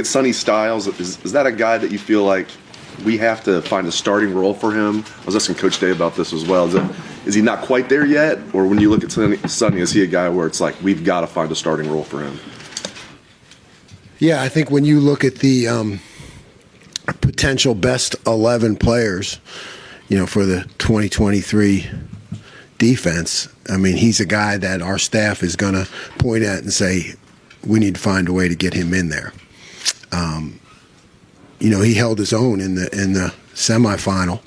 Sonny Styles, is that a guy that you feel like we have to find a starting role for him? I was asking Coach Day about this as well. Is he not quite there yet? Or when you look at Sonny, is he a guy where it's like we've got to find a starting role for him? Yeah, I think when you look at the potential best 11 players, for the 2023 defense, I mean, he's a guy that our staff is going to point at and say, we need to find a way to get him in there. He held his own in the semifinal,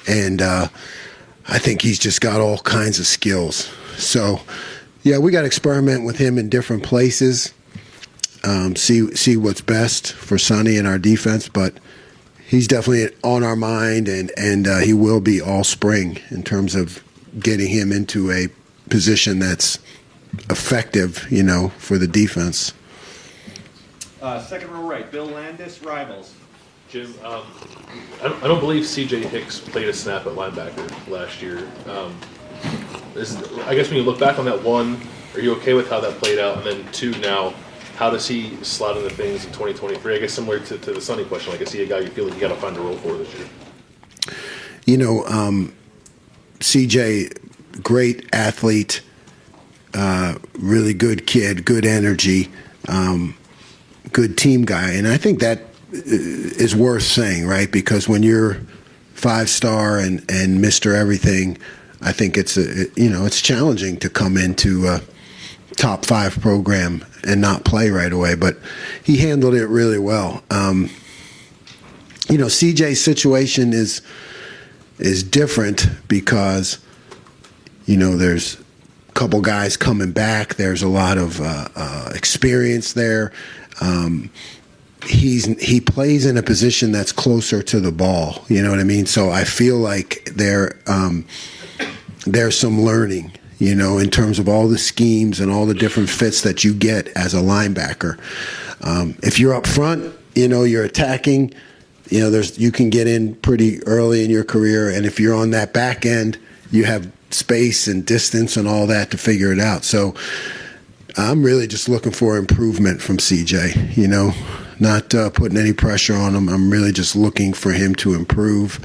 and I think he's just got all kinds of skills. So, yeah, we got to experiment with him in different places, see what's best for Sonny and our defense, but he's definitely on our mind, and he will be all spring in terms of getting him into a position that's effective, for the defense. Second row right, Bill Landis, Rivals. Jim, I don't believe C.J. Hicks played a snap at linebacker last year. I guess when you look back on that, one, are you okay with how that played out? And then two, now, how does he slot into things in 2023? I guess similar to the Sonny question, like, is he a guy you feel like you got to find a role for this year? C.J., great athlete, really good kid, good energy, good team guy. And I think that is worth saying, right? Because when you're 5-star and Mr. Everything, I think it's challenging to come into a top 5 program and not play right away. But he handled it really well. CJ's situation is different because, there's a couple guys coming back. There's a lot of experience there. He plays in a position that's closer to the ball. You know what I mean? So I feel like there's some learning, in terms of all the schemes and all the different fits that you get as a linebacker. If you're up front, you're attacking, you can get in pretty early in your career. And if you're on that back end, you have space and distance and all that to figure it out. So I'm really just looking for improvement from CJ, not putting any pressure on him. I'm really just looking for him to improve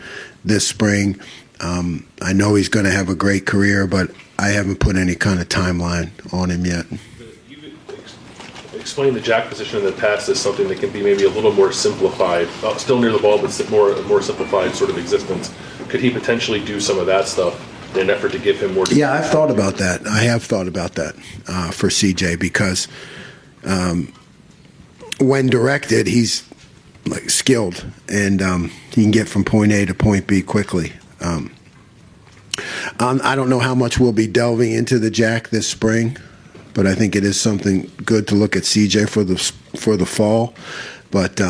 this spring. I know he's going to have a great career, but I haven't put any kind of timeline on him yet. You've explained the jack position in the past as something that can be maybe a little more simplified, still near the ball, but more simplified sort of existence. Could he potentially do some of that stuff in an effort to give him more? Yeah, I've thought about that. I have thought about that for CJ because when directed, he's like skilled and he can get from point A to point B quickly. I don't know how much we'll be delving into the jack this spring, but I think it is something good to look at CJ for the fall. But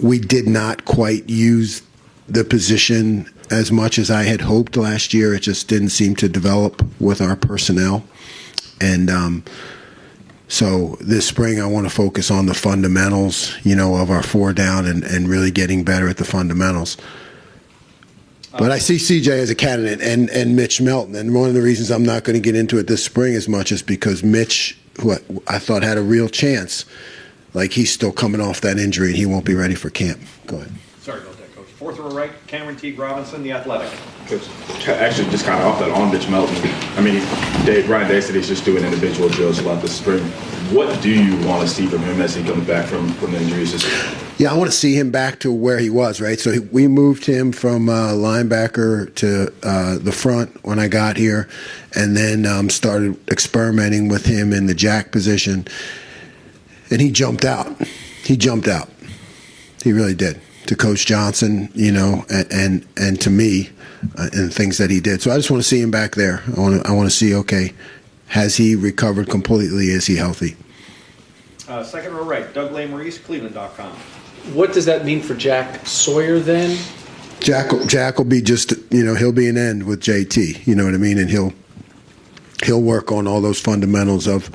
we did not quite use the position as much as I had hoped last year. It just didn't seem to develop with our personnel. And so this spring I want to focus on the fundamentals, of our 4 down and really getting better at the fundamentals. But I see CJ as a candidate and Mitch Melton. And one of the reasons I'm not going to get into it this spring as much is because Mitch, who I thought had a real chance, like he's still coming off that injury and he won't be ready for camp. Go ahead. Sorry about that, Coach. Fourth row right, Cameron T. Robinson, The Athletic. Coach, actually just kind of off that on Mitch Melton. I mean, Brian Day said he's just doing individual drills a lot this spring. What do you want to see from him as he comes back from the injuries? Yeah, I want to see him back to where he was, right? So we moved him from linebacker to the front when I got here, and then started experimenting with him in the jack position. And he jumped out. He really did. To Coach Johnson, and to me, and things that he did. So I just want to see him back there. I want to see, okay, has he recovered completely? Is he healthy? Second row right, Doug Lesmerises, Cleveland.com. What does that mean for Jack Sawyer then? Jack will be just, he'll be an end with JT, you know what I mean? And he'll work on all those fundamentals of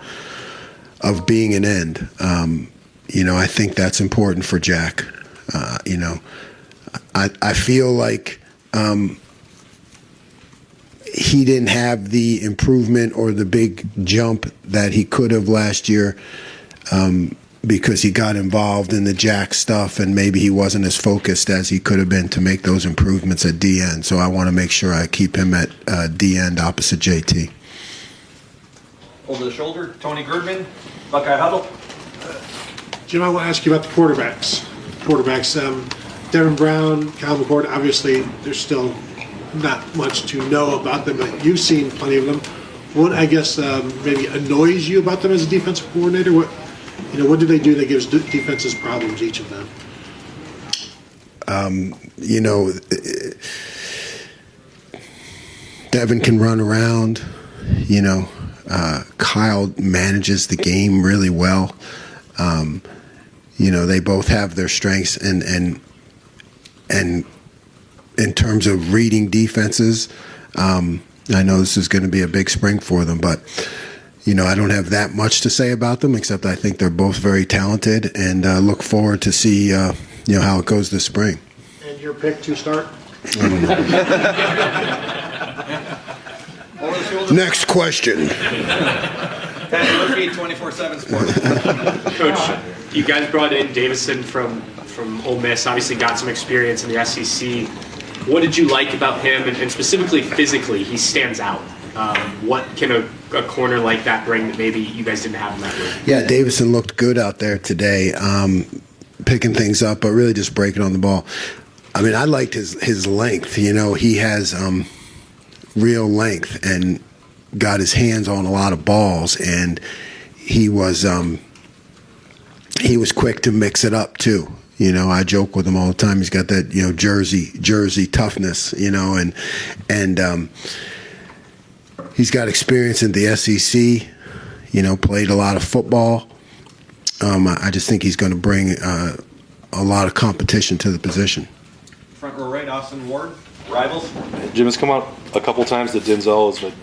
being an end. I think that's important for Jack. I feel like he didn't have the improvement or the big jump that he could have last year because he got involved in the jack stuff and maybe he wasn't as focused as he could have been to make those improvements at D end. So I want to make sure I keep him at D end opposite JT. Over the shoulder, Tony Girdman, Buckeye Huddle. Jim, I want to ask you about the quarterbacks. Devin Brown, Kyle McCord, obviously there's still not much to know about them, but you've seen plenty of them. What, I guess, maybe annoys you about them as a defensive coordinator? What do they do that gives defenses problems, each of them? Devin can run around. Kyle manages the game really well. They both have their strengths, and in terms of reading defenses, I know this is going to be a big spring for them, but I don't have that much to say about them, except I think they're both very talented, and look forward to see how it goes this spring. And your pick to start? Over the shoulder. Next question. Pat Murphy, 24/7 Sports. Coach, you guys brought in Davison from Ole Miss, obviously got some experience in the SEC. What did you like about him, and specifically physically, he stands out. What can a corner like that bring that maybe you guys didn't have in that room? Yeah, Davison looked good out there today, picking things up, but really just breaking on the ball. I mean, I liked his length. He has real length and got his hands on a lot of balls, and he was quick to mix it up too. I joke with him all the time. He's got that Jersey toughness, and he's got experience in the SEC. Played a lot of football. I just think he's going to bring a lot of competition to the position. Front row right, Austin Ward, Rivals. Jim, has come out a couple times that Denzel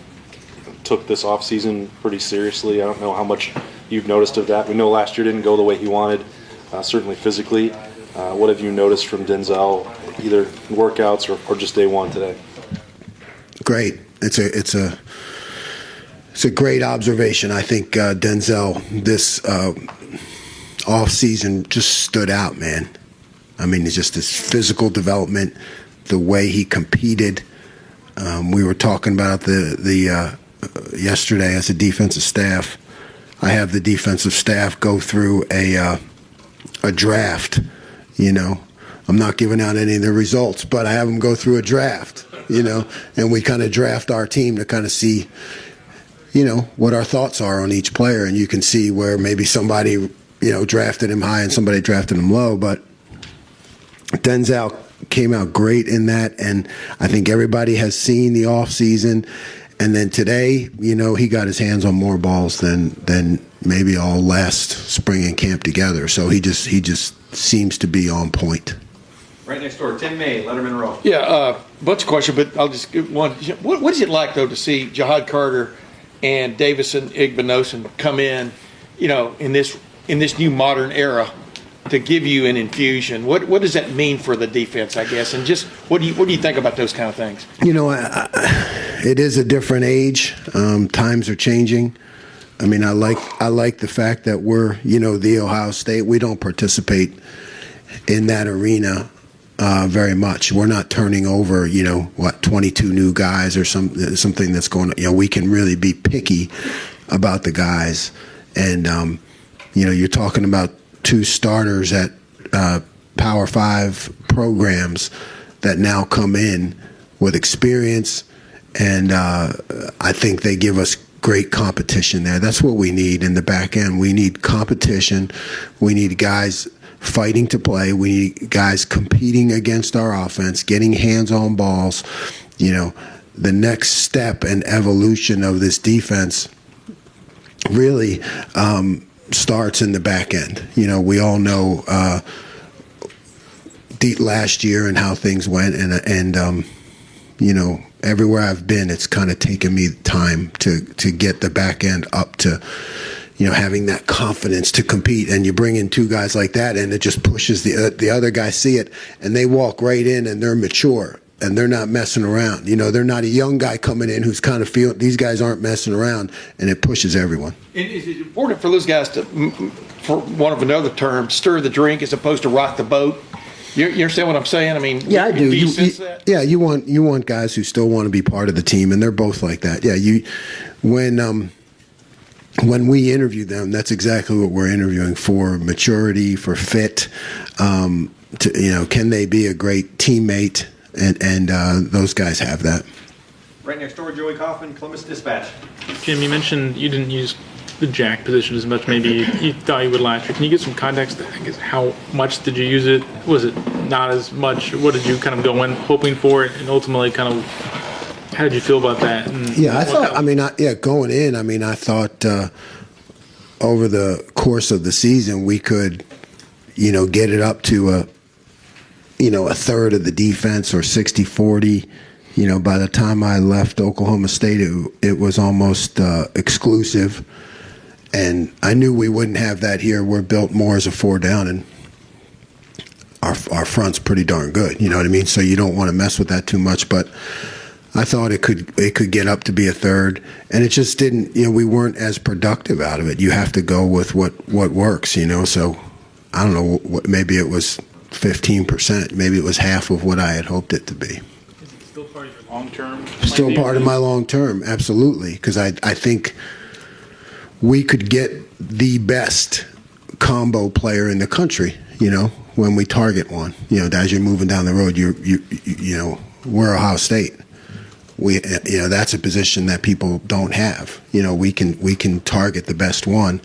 took this offseason pretty seriously. I don't know how much you've noticed of that. We know last year didn't go the way he wanted, certainly physically. What have you noticed from Denzel, either in workouts or just day one today? Great. It's a great observation. I think Denzel this off season just stood out, man. I mean, it's just his physical development, the way he competed. We were talking about the yesterday as a defensive staff. I have the defensive staff go through a draft. I'm not giving out any of the results, but I have them go through a draft. And we kind of draft our team to kind of see, what our thoughts are on each player, and you can see where maybe somebody, drafted him high and somebody drafted him low, but Denzel came out great in that, and I think everybody has seen the off season. And then today, he got his hands on more balls than maybe all last spring and camp together. So he just seems to be on point. Right next door, Tim May, Letterman Row. Yeah, bunch of questions, but I'll just give one. What is it like, though, to see Jihad Carter and Davison Igbinosun come in, in this new modern era, to give you an infusion? What does that mean for the defense, I guess? And just what do you think about those kind of things? It is a different age. Times are changing. I mean, I like the fact that we're, the Ohio State. We don't participate in that arena very much. We're not turning over, 22 new guys or something that's going on. We can really be picky about the guys. And, you're talking about two starters at Power 5 programs that now come in with experience, and I think they give us great competition there. That's what we need in the back end. We need competition. We need guys fighting to play. We need guys competing against our offense, getting hands on balls. The next step and evolution of this defense really starts in the back end. We all know last year and how things went, and everywhere I've been, it's kind of taken me time to get the back end up to, having that confidence to compete. And you bring in two guys like that, and it just pushes the other guys see it, and they walk right in, and they're mature. and they're not messing around. They're not a young guy coming in who's kind of feeling these guys aren't messing around, and it pushes everyone. Is it important for those guys to, for want of another term, stir the drink as opposed to rock the boat? You understand what I'm saying? I mean, Yeah, I do. you sense that? Yeah, you want guys who still want to be part of the team, and they're both like that. Yeah, when we interview them, that's exactly what we're interviewing for: maturity, for fit. Can they be a great teammate? And those guys have that. Right next door, Joey Kaufman, Columbus Dispatch. Jim, you mentioned you didn't use the jack position as much maybe you thought you would last year. Can you get some context? I guess how much did you use it? Was it not as much? What did you kind of go in hoping for, and ultimately kind of how did you feel about that? And Yeah, I thought. Going in, I thought over the course of the season we could, get it up to a third of the defense or 60-40. By the time I left Oklahoma State, it was almost exclusive. And I knew we wouldn't have that here. We're built more as a 4 down, and our front's pretty darn good. You know what I mean? So you don't want to mess with that too much. But I thought it could get up to be a third, and it just didn't. We weren't as productive out of it. You have to go with what works. So I don't know. Maybe it was 15%. Maybe it was half of what I had hoped it to be. is it still part of your long term? Still part of my long term, absolutely, because I think we could get the best combo player in the country. When we target one. As you're moving down the road, we're Ohio State. That's a position that people don't have. We can target the best one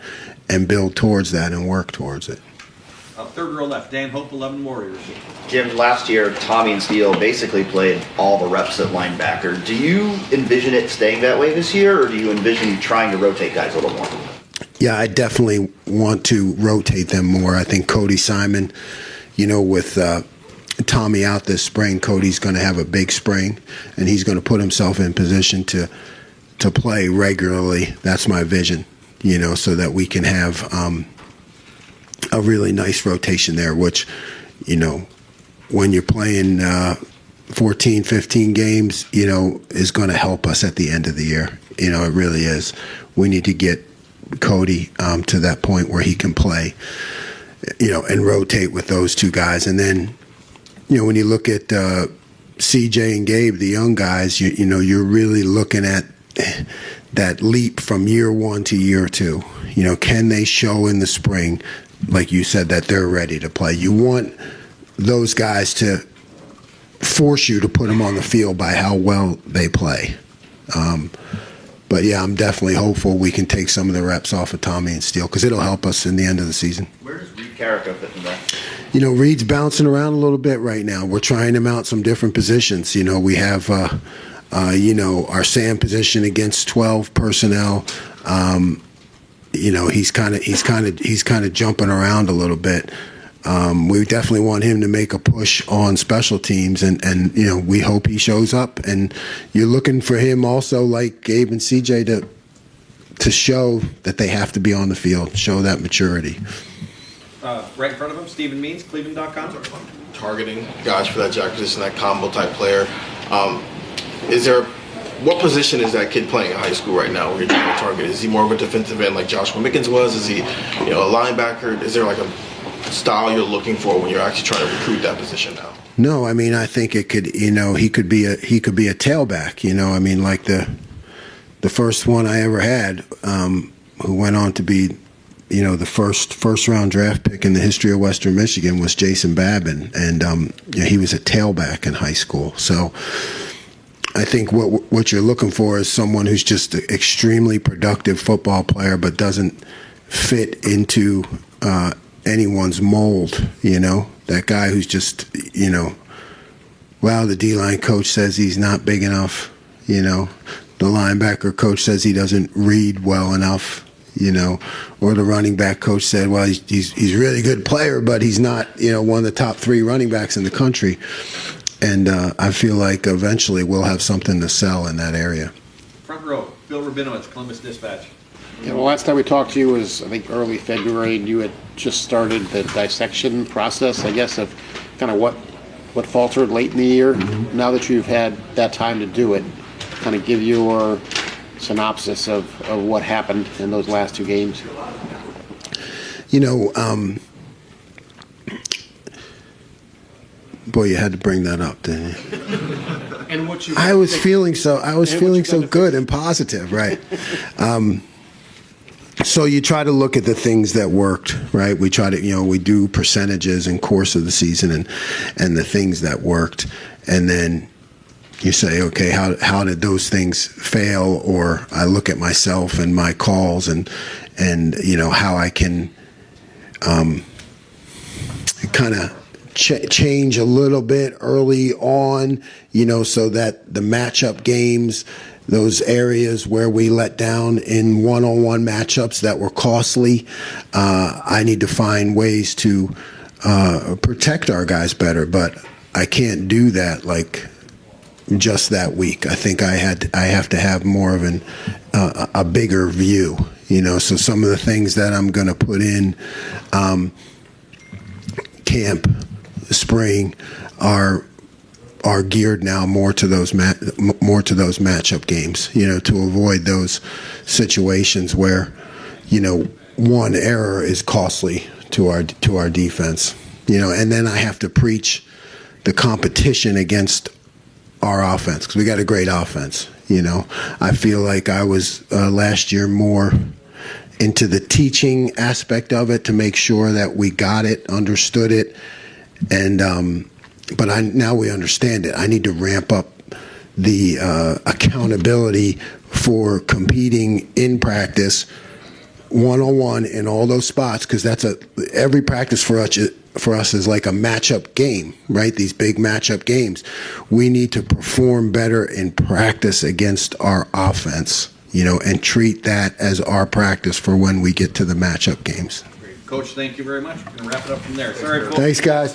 and build towards that and work towards it. Third row left, Dan Hope, 11 Warriors. Jim, last year, Tommy and Steele basically played all the reps at linebacker. Do you envision it staying that way this year, or do you envision trying to rotate guys a little more? Yeah, I definitely want to rotate them more. I think Cody Simon, with Tommy out this spring, Cody's going to have a big spring, and he's going to put himself in position to play regularly. That's my vision, so that we can have a really nice rotation there, which, when you're playing 14, 15 games, is going to help us at the end of the year. It really is. We need to get Cody to that point where he can play, and rotate with those two guys. And then, when you look at CJ and Gabe, the young guys, you're really looking at that leap from year 1 to year 2. Can they show in the spring, like you said, that they're ready to play? You want those guys to force you to put them on the field by how well they play. But yeah, I'm definitely hopeful we can take some of the reps off of Tommy and Steele, because it'll help us in the end of the season. Where does Reed Carrico fit in there? Reed's bouncing around a little bit right now. We're trying him out some different positions. We have, our Sam position against 12 personnel. He's kind of jumping around a little bit. We definitely want him to make a push on special teams, and we hope he shows up. And you're looking for him also, like Gabe and CJ, to show that they have to be on the field, show that maturity. Right in front of him, Stephen Means, Cleveland.com. Targeting guys for that jack position, that combo type player. What position is that kid playing in high school right now where you're trying to target? Is he more of a defensive end like Joshua Mickens was? Is he, a linebacker? Is there like a style you're looking for when you're actually trying to recruit that position now? No, I think it could, he could be a tailback, like the first one I ever had, who went on to be, the first round draft pick in the history of Western Michigan was Jason Babin, and he was a tailback in high school. So I think what you're looking for is someone who's just an extremely productive football player, but doesn't fit into anyone's mold. That guy who's just, the D-line coach says he's not big enough. The linebacker coach says he doesn't read well enough. Or the running back coach said, well, he's a really good player, but he's not, one of the top 3 running backs in the country. And I feel like eventually we'll have something to sell in that area. Front row, Bill Rabinowitz, Columbus Dispatch. Yeah, the last time we talked to you was, I think, early February, and you had just started the dissection process, I guess, of kind of what what faltered late in the year. Now that you've had that time to do it, kind of give your synopsis of what happened in those last two games. You know, boy, you had to bring that up, didn't you? And what you I was feeling so good and positive, right? So you try to look at the things that worked, right? We try to, we do percentages in course of the season and the things that worked, and then you say, okay, how did those things fail? Or I look at myself and my calls and how I can kind of change a little bit early on, so that the matchup games, those areas where we let down in one-on-one matchups that were costly, I need to find ways to protect our guys better. But I can't do that like just that week. I think I have to have more of a bigger view, So some of the things that I'm going to put in camp, spring, are geared now more to those matchup games, to avoid those situations where, one error is costly to our defense, and then I have to preach the competition against our offense, because we got a great offense. I feel like I was last year more into the teaching aspect of it to make sure that we got it, understood it, and but now we understand it. I need to ramp up the accountability for competing in practice, one-on-one in all those spots, because every practice for us is like a matchup game, right? These big matchup games. We need to perform better in practice against our offense, and treat that as our practice for when we get to the matchup games. Coach, thank you very much. We're going to wrap it up from there. Sorry, folks. Thanks, guys.